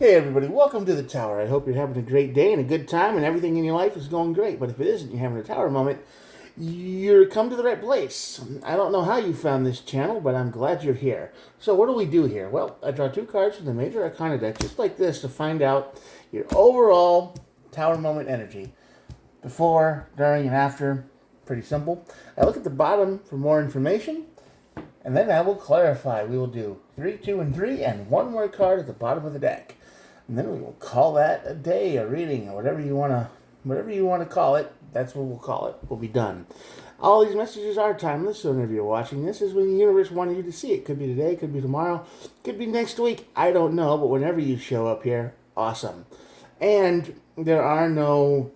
Hey everybody, welcome to the Tower. I hope you're having a great day and a good time and everything in your life is going great. But if it isn't, you're having a Tower moment, you're come to the right place. I don't know how you found this channel, but I'm glad you're here. So what do we do here? Well, I draw two cards from the Major Arcana deck, just like this, to find out your overall Tower moment energy. Before, during, and after. Pretty simple. I look at the bottom for more information, and then I will clarify. We will do 3, 2, and 3, and one more card at the bottom of the deck. And then we will call that a day, a reading, or whatever you want to call it. That's what we'll call it. We'll be done. All these messages are timeless, so whenever you're watching this is when the universe wanted you to see it. Could be today, could be tomorrow, could be next week. I don't know, but whenever you show up here, awesome. And there are no,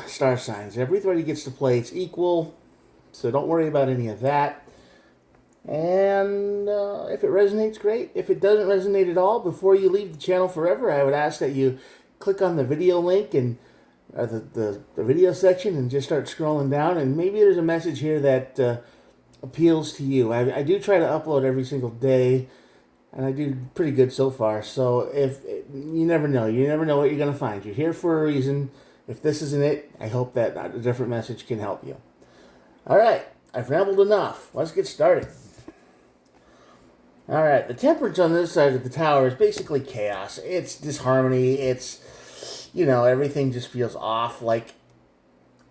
star signs. Everybody gets to play. It's equal, so don't worry about any of that. And if it resonates, great. If it doesn't resonate at all, before you leave the channel forever, I would ask that you click on the video link and the video section and just start scrolling down. And maybe there's a message here that appeals to you. I do try to upload every single day, and I do pretty good so far. So you never know what you're going to find. You're here for a reason. If this isn't it, I hope that a different message can help you. All right, I've rambled enough. Let's get started. All right, the temperance on this side of the tower is basically chaos. It's disharmony. It's, everything just feels off. Like,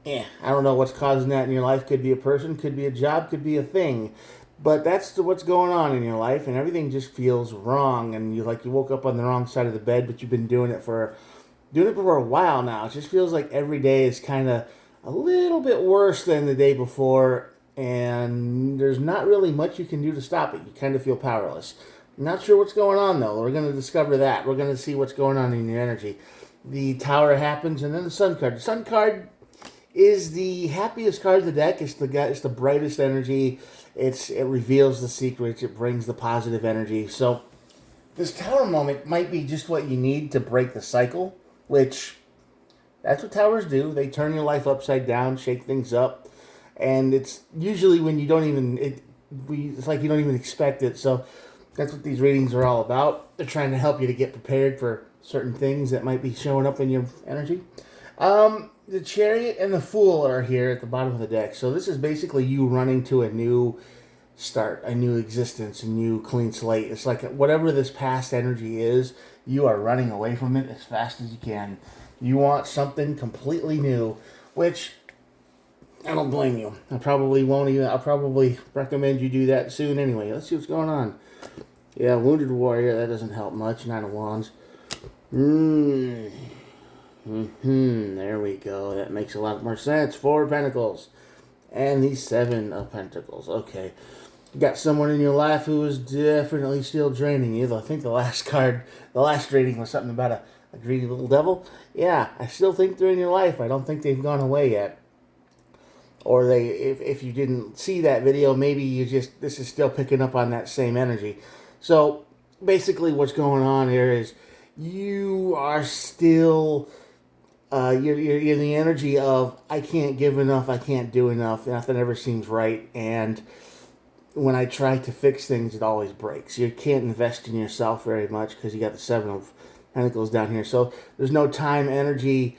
I don't know what's causing that in your life. Could be a person, could be a job, could be a thing. But that's what's going on in your life, and everything just feels wrong. And you woke up on the wrong side of the bed, but you've been doing it for a while now. It just feels like every day is kind of a little bit worse than the day before, and there's not really much you can do to stop it. You kind of feel powerless. Not sure what's going on, though. We're going to discover that. We're going to see what's going on in your energy. The Tower happens, and then the Sun card. The Sun card is the happiest card of the deck. It's the brightest energy. It reveals the secrets. It brings the positive energy. So this Tower moment might be just what you need to break the cycle, which that's what towers do. They turn your life upside down, shake things up. And it's usually when you don't even, it's like you don't even expect it. So that's what these readings are all about. They're trying to help you to get prepared for certain things that might be showing up in your energy. The Chariot and the Fool are here at the bottom of the deck. So this is basically you running to a new start, a new existence, a new clean slate. It's like whatever this past energy is, you are running away from it as fast as you can. You want something completely new, which I don't blame you. I'll probably recommend you do that soon anyway. Let's see what's going on. Yeah, Wounded Warrior, that doesn't help much. Nine of Wands. There we go. That makes a lot more sense. Four of Pentacles. And the Seven of Pentacles. Okay. You got someone in your life who is definitely still draining you. I think the last reading was something about a greedy little devil. Yeah, I still think they're in your life. I don't think they've gone away yet. Or if you didn't see that video, maybe this is still picking up on that same energy. So basically what's going on here is you are still, you're in the energy of, I can't give enough, I can't do enough, nothing ever seems right, and when I try to fix things, it always breaks. You can't invest in yourself very much because you got the Seven of Pentacles down here. So there's no time, energy.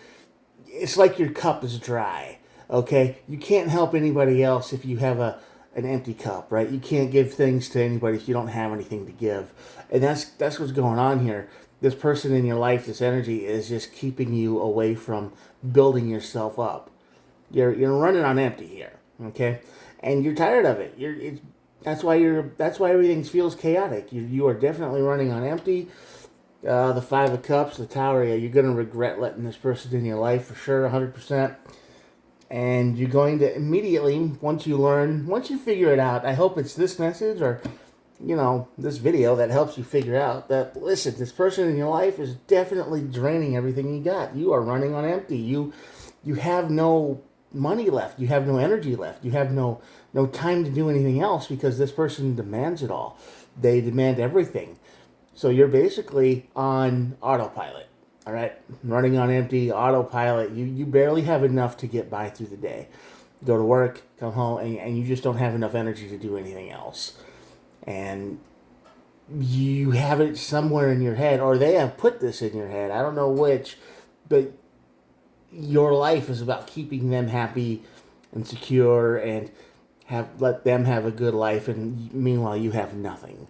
It's like your cup is dry. Okay, you can't help anybody else if you have an empty cup, right? You can't give things to anybody if you don't have anything to give, and that's what's going on here. This person in your life, this energy, is just keeping you away from building yourself up. You're running on empty here, okay, and you're tired of it. That's why everything feels chaotic. You are definitely running on empty. The Five of Cups, the Tower. Yeah, you're gonna regret letting this person in your life for sure, 100%. And you're going to immediately, once you figure it out, I hope it's this message or, this video that helps you figure out that, listen, this person in your life is definitely draining everything you got. You are running on empty. You have no money left. You have no energy left. You have no time to do anything else because this person demands it all. They demand everything. So you're basically on autopilot. All right, running on empty, autopilot. You barely have enough to get by through the day. Go to work, come home, and you just don't have enough energy to do anything else. And you have it somewhere in your head, or they have put this in your head. I don't know which, but your life is about keeping them happy and secure and let them have a good life, and meanwhile you have nothing.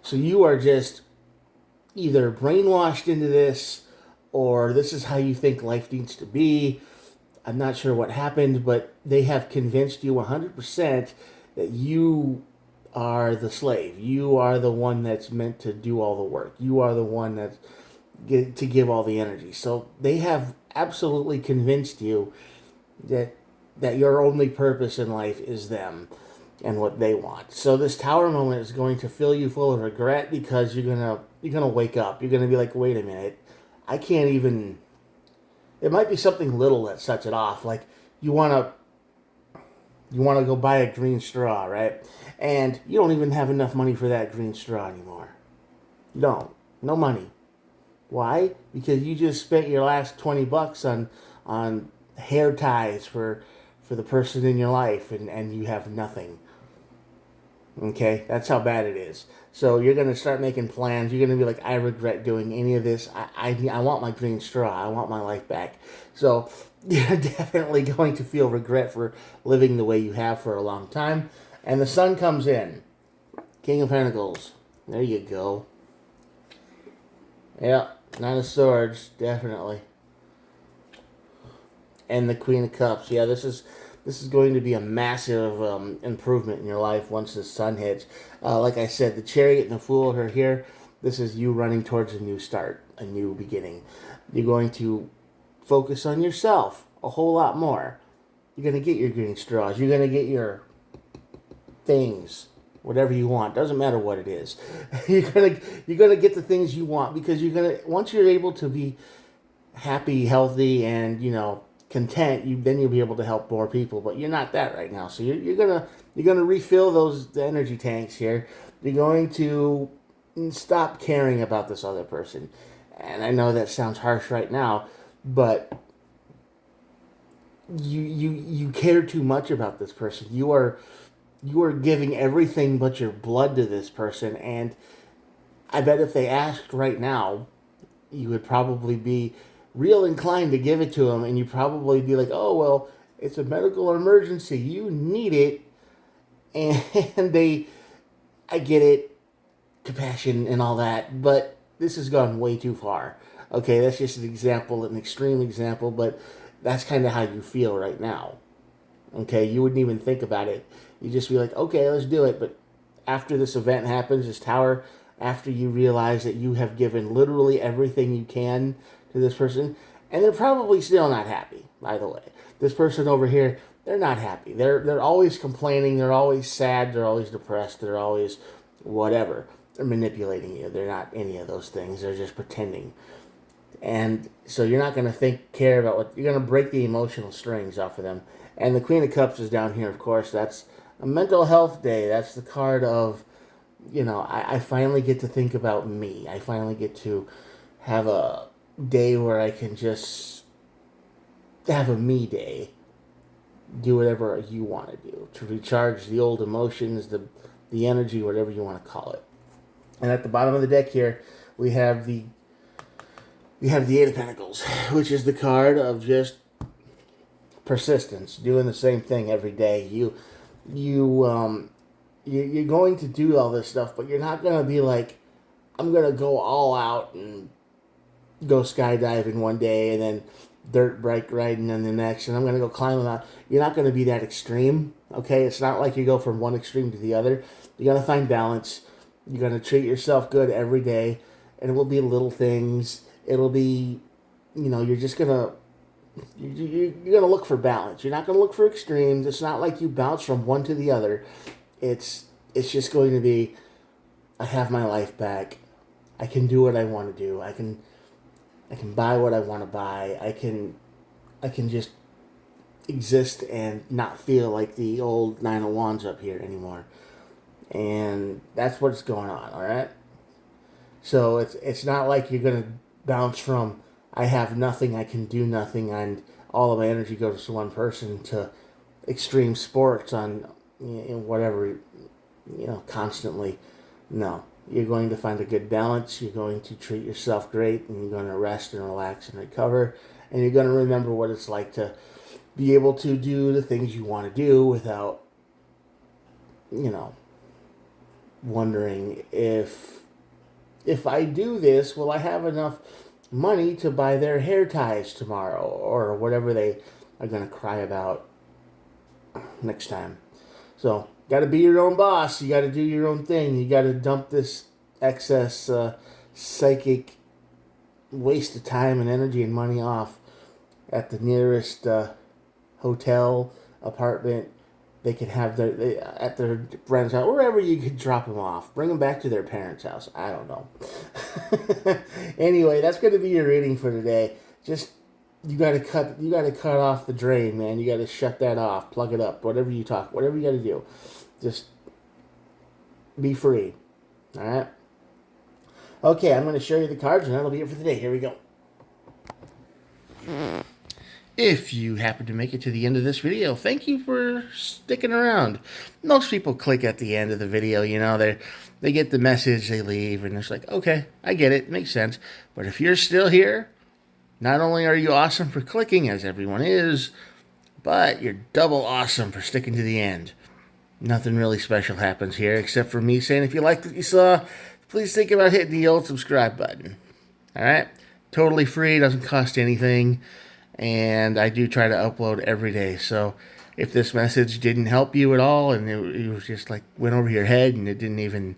So you are just either brainwashed into this, or this is how you think life needs to be. I'm not sure what happened, but they have convinced you 100% that you are the slave. You are the one that's meant to do all the work. You are the one that's to give all the energy. So they have absolutely convinced you that your only purpose in life is them and what they want. So this tower moment is going to fill you full of regret, because you're gonna wake up. You're gonna be like, wait a minute, I can't even. It might be something little that sets it off. Like you wanna go buy a green straw, right? And you don't even have enough money for that green straw anymore. You don't. No money. Why? Because you just spent your last $20 on hair ties for the person in your life, and you have nothing. Okay, that's how bad it is. So you're gonna start making plans. You're gonna be like, I regret doing any of this. I want my green straw. I want my life back. So you're definitely going to feel regret for living the way you have for a long time. And the sun comes in. King of Pentacles. There you go. Yeah, Nine of Swords, definitely. And the Queen of Cups. Yeah, this is going to be a massive improvement in your life once the sun hits. Like I said, the Chariot and the Fool are here. This is you running towards a new start, a new beginning. You're going to focus on yourself a whole lot more. You're going to get your green straws. You're going to get your things, whatever you want. Doesn't matter what it is. You're gonna get the things you want, because once you're able to be happy, healthy, and content, then you'll be able to help more people. But you're not that right now, so you're gonna refill the energy tanks here. You're going to stop caring about this other person. And I know that sounds harsh right now, but you care too much about this person. You are giving everything but your blood to this person, and I bet if they asked right now, you would probably be real inclined to give it to them, and you'd probably be like, oh, well, it's a medical emergency. You need it. And I get it, compassion and all that, but this has gone way too far. Okay, that's just an example, an extreme example, but that's kind of how you feel right now. Okay, you wouldn't even think about it. You just be like, okay, let's do it. But after this event happens, this tower, after you realize that you have given literally everything you can to this person, and they're probably still not happy, by the way. This person over here, they're not happy. They're always complaining. They're always sad. They're always depressed. They're always whatever. They're manipulating you. They're not any of those things. They're just pretending. And so you're not going to care about what... You're going to break the emotional strings off of them. And the Queen of Cups is down here, of course. That's a mental health day. That's the card of, I finally get to think about me. I finally get to have a day where I can just have a me day. Do whatever you want to do to recharge the old emotions, the energy, whatever you want to call it. And at the bottom of the deck here, we have the Eight of Pentacles, which is the card of just persistence, doing the same thing every day. You're going to do all this stuff, but you're not going to be like, I'm going to go all out and go skydiving one day and then dirt bike riding on the next, and I'm going to go climb a mountain. You're not going to be that extreme, okay? It's not like you go from one extreme to the other. You're going to find balance. You're going to treat yourself good every day, and it will be little things. It'll be, you're just going to, you're going to look for balance. You're not going to look for extremes. It's not like you bounce from one to the other. It's just going to be, I have my life back. I can do what I want to do. I can buy what I want to buy. I can just exist and not feel like the old Nine of Wands up here anymore. And that's what's going on, all right? So it's not like you're going to bounce from I have nothing, I can do nothing, and all of my energy goes to one person, to extreme sports on whatever, constantly. No. You're going to find a good balance. You're going to treat yourself great, and you're going to rest and relax and recover. And you're going to remember what it's like to be able to do the things you want to do without, wondering if I do this, will I have enough money to buy their hair ties tomorrow or whatever they are going to cry about next time. So, got to be your own boss. You got to do your own thing. You got to dump this excess psychic waste of time and energy and money off at the nearest hotel, apartment. They could have at their friend's house, wherever you could drop them off. Bring them back to their parents' house. I don't know. Anyway, that's going to be your reading for today. Just you got to cut off the drain, man. You got to shut that off, plug it up, whatever you got to do. Just be free. All right. Okay, I'm going to show you the cards, and that'll be it for today. Here we go. If you happen to make it to the end of this video, thank you for sticking around. Most people click at the end of the video, they get the message, they leave, and it's like, okay, I get it, makes sense. But if you're still here, not only are you awesome for clicking, as everyone is, but you're double awesome for sticking to the end. Nothing really special happens here, except for me saying, if you liked what you saw, please think about hitting the old subscribe button. All right? Totally free, doesn't cost anything. And I do try to upload every day. So if this message didn't help you at all and it was just like went over your head and it didn't even,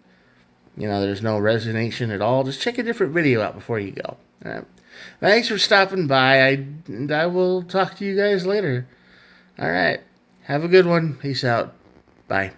there's no resonation at all, just check a different video out before you go. All right. Thanks for stopping by. I will talk to you guys later. All right. Have a good one. Peace out. Bye.